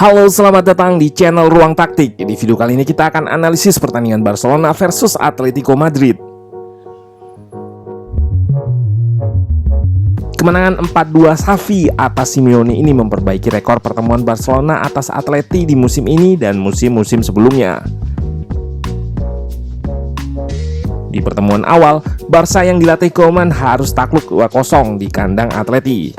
Halo, selamat datang di channel Ruang Taktik. Di video kali ini kita akan analisis pertandingan Barcelona versus Atletico Madrid. Kemenangan 4-2 Xavi atas Simeone ini memperbaiki rekor pertemuan Barcelona atas Atleti di musim ini dan musim-musim sebelumnya. Di pertemuan awal, Barca yang dilatih Koeman harus takluk 2-0 di kandang Atleti.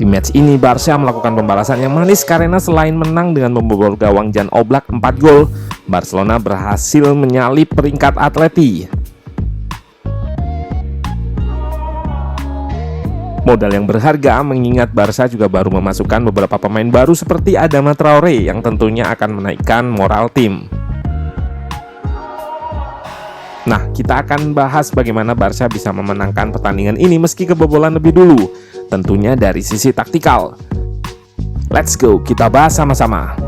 Di match ini, Barca melakukan pembalasan yang manis karena selain menang dengan membobol gawang Jan Oblak 4 gol, Barcelona berhasil menyalip peringkat Atleti. Modal yang berharga mengingat Barca juga baru memasukkan beberapa pemain baru seperti Adama Traore yang tentunya akan menaikkan moral tim. Nah, kita akan bahas bagaimana Barca bisa memenangkan pertandingan ini meski kebobolan lebih dulu, tentunya dari sisi taktikal. Let's go, kita bahas sama-sama.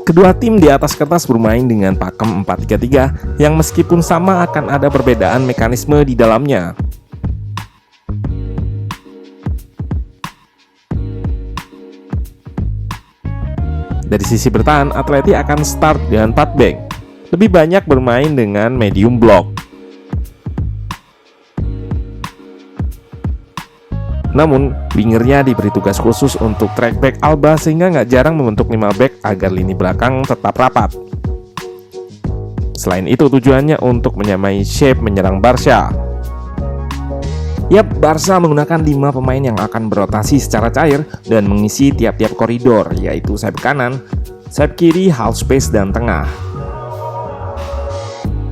Kedua tim di atas kertas bermain dengan pakem 4-3-3 yang meskipun sama akan ada perbedaan mekanisme di dalamnya. Dari sisi bertahan, Atleti akan start dengan 4 back. Lebih banyak bermain dengan medium block. Namun, wingernya diberi tugas khusus untuk track back Alba sehingga nggak jarang membentuk 5 back agar lini belakang tetap rapat. Selain itu, tujuannya untuk menyamai shape menyerang Barca. Yap, Barca menggunakan 5 pemain yang akan berotasi secara cair dan mengisi tiap-tiap koridor, yaitu sayap kanan, sayap kiri, half space, dan tengah.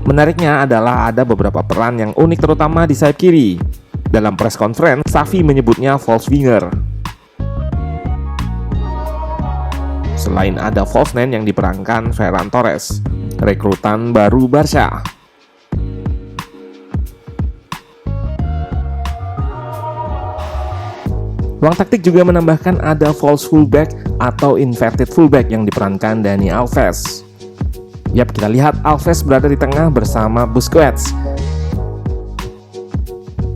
Menariknya adalah ada beberapa peran yang unik terutama di sayap kiri. Dalam press conference, Xavi menyebutnya false winger. Selain ada false nine yang diperankan Ferran Torres, rekrutan baru Barca. Ruang Taktik juga menambahkan ada false fullback atau inverted fullback yang diperankan Dani Alves. Yap, kita lihat Alves berada di tengah bersama Busquets.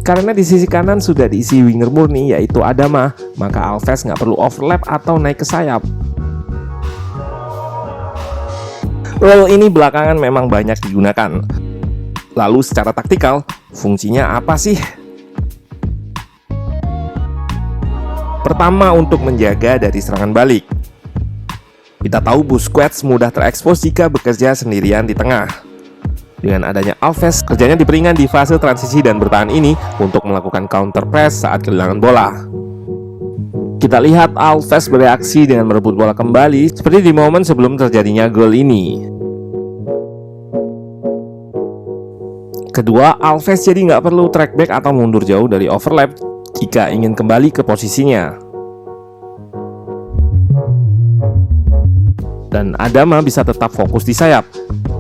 Karena di sisi kanan sudah diisi winger murni yaitu Adama, maka Alves nggak perlu overlap atau naik ke sayap. Role ini belakangan memang banyak digunakan. Lalu secara taktikal, fungsinya apa sih? Pertama, untuk menjaga dari serangan balik. Kita tahu Busquets mudah terekspos jika bekerja sendirian di tengah. Dengan adanya Alves, kerjanya diperingan di fase transisi dan bertahan ini untuk melakukan counter press saat kehilangan bola. Kita lihat Alves bereaksi dengan merebut bola kembali seperti di momen sebelum terjadinya gol ini. Kedua, Alves jadi nggak perlu track back atau mundur jauh dari overlap jika ingin kembali ke posisinya. Dan Adama bisa tetap fokus di sayap.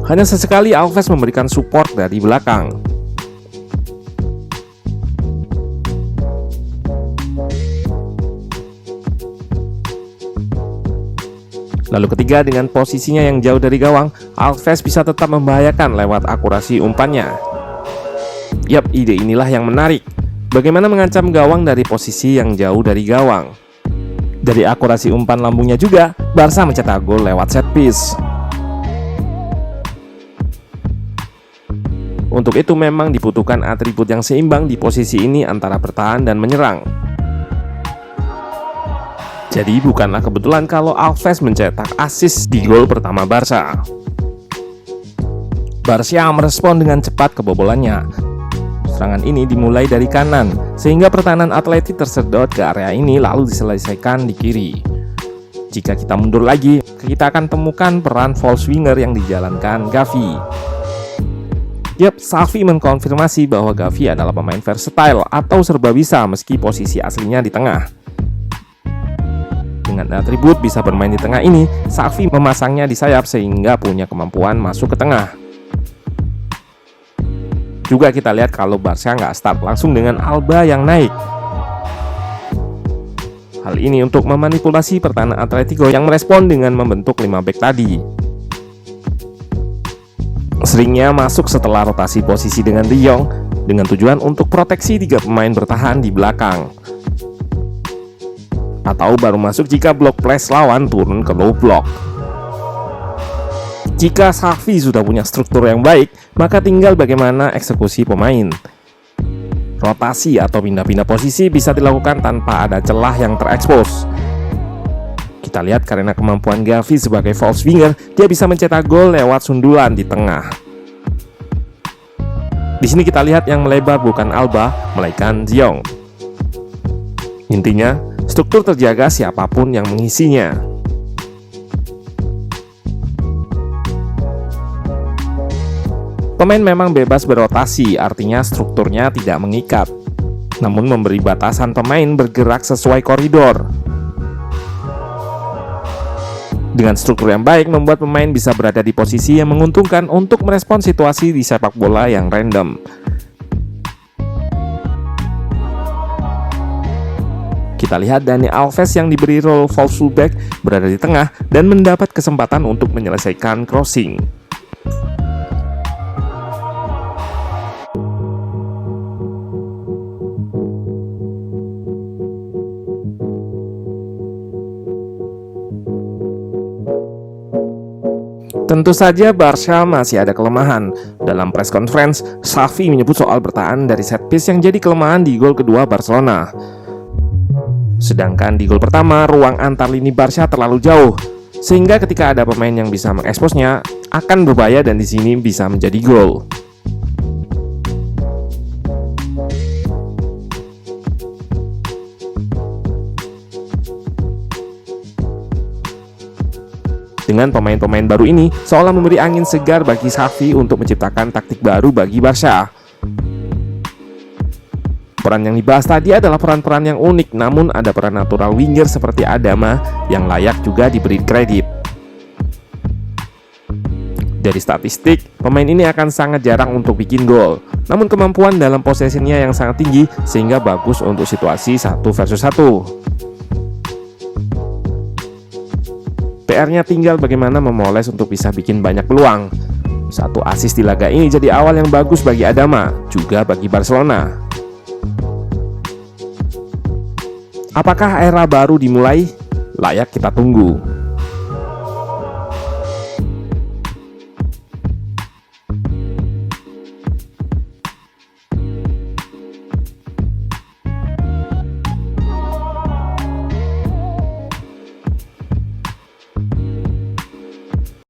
Hanya sesekali Alves memberikan support dari belakang. Lalu ketiga, dengan posisinya yang jauh dari gawang, Alves bisa tetap membahayakan lewat akurasi umpannya. Yap, ide inilah yang menarik. Bagaimana mengancam gawang dari posisi yang jauh dari gawang. Dari akurasi umpan lambungnya juga, Barca mencetak gol lewat set piece. Untuk itu memang dibutuhkan atribut yang seimbang di posisi ini antara bertahan dan menyerang. Jadi bukanlah kebetulan kalau Alves mencetak assist di gol pertama Barca. Barca merespon dengan cepat kebobolannya. Serangan ini dimulai dari kanan, sehingga pertahanan Atleti tersedot ke area ini lalu diselesaikan di kiri. Jika kita mundur lagi, kita akan temukan peran false winger yang dijalankan Gavi. Yap, Xavi mengkonfirmasi bahwa Gavi adalah pemain versatile atau serba bisa meski posisi aslinya di tengah. Dengan atribut bisa bermain di tengah ini, Xavi memasangnya di sayap sehingga punya kemampuan masuk ke tengah. Juga kita lihat kalau Barca nggak start langsung dengan Alba yang naik. Hal ini untuk memanipulasi pertahanan Atletico yang merespon dengan membentuk 5 back tadi. Seringnya masuk setelah rotasi posisi dengan De Jong, dengan tujuan untuk proteksi 3 pemain bertahan di belakang. Atau baru masuk jika blok press lawan turun ke low block. Jika Xavi sudah punya struktur yang baik, maka tinggal bagaimana eksekusi pemain. Rotasi atau pindah-pindah posisi bisa dilakukan tanpa ada celah yang terekspos. Kita lihat karena kemampuan Gavi sebagai false winger, dia bisa mencetak gol lewat sundulan di tengah. Di sini kita lihat yang melebar bukan Alba, melainkan Ziong. Intinya, struktur terjaga siapapun yang mengisinya. Pemain memang bebas berotasi, artinya strukturnya tidak mengikat, namun memberi batasan pemain bergerak sesuai koridor. Dengan struktur yang baik, membuat pemain bisa berada di posisi yang menguntungkan untuk merespons situasi di sepak bola yang random. Kita lihat Dani Alves yang diberi role false fullback berada di tengah dan mendapat kesempatan untuk menyelesaikan crossing. Tentu saja Barca masih ada kelemahan. Dalam press conference, Xavi menyebut soal bertahan dari set piece yang jadi kelemahan di gol kedua Barcelona. Sedangkan di gol pertama, ruang antar lini Barca terlalu jauh, sehingga ketika ada pemain yang bisa mengeksposnya, akan berbahaya dan di sini bisa menjadi gol. Dengan pemain-pemain baru ini, seolah memberi angin segar bagi Xavi untuk menciptakan taktik baru bagi Barca. Peran yang dibahas tadi adalah peran-peran yang unik, namun ada peran natural winger seperti Adama yang layak juga diberi kredit. Dari statistik, pemain ini akan sangat jarang untuk bikin gol, namun kemampuan dalam possession-nya yang sangat tinggi sehingga bagus untuk situasi 1 versus 1. PR-nya tinggal bagaimana memoles untuk bisa bikin banyak peluang. 1 assist di laga ini jadi awal yang bagus bagi Adama, juga bagi Barcelona. Apakah era baru dimulai? Layak kita tunggu.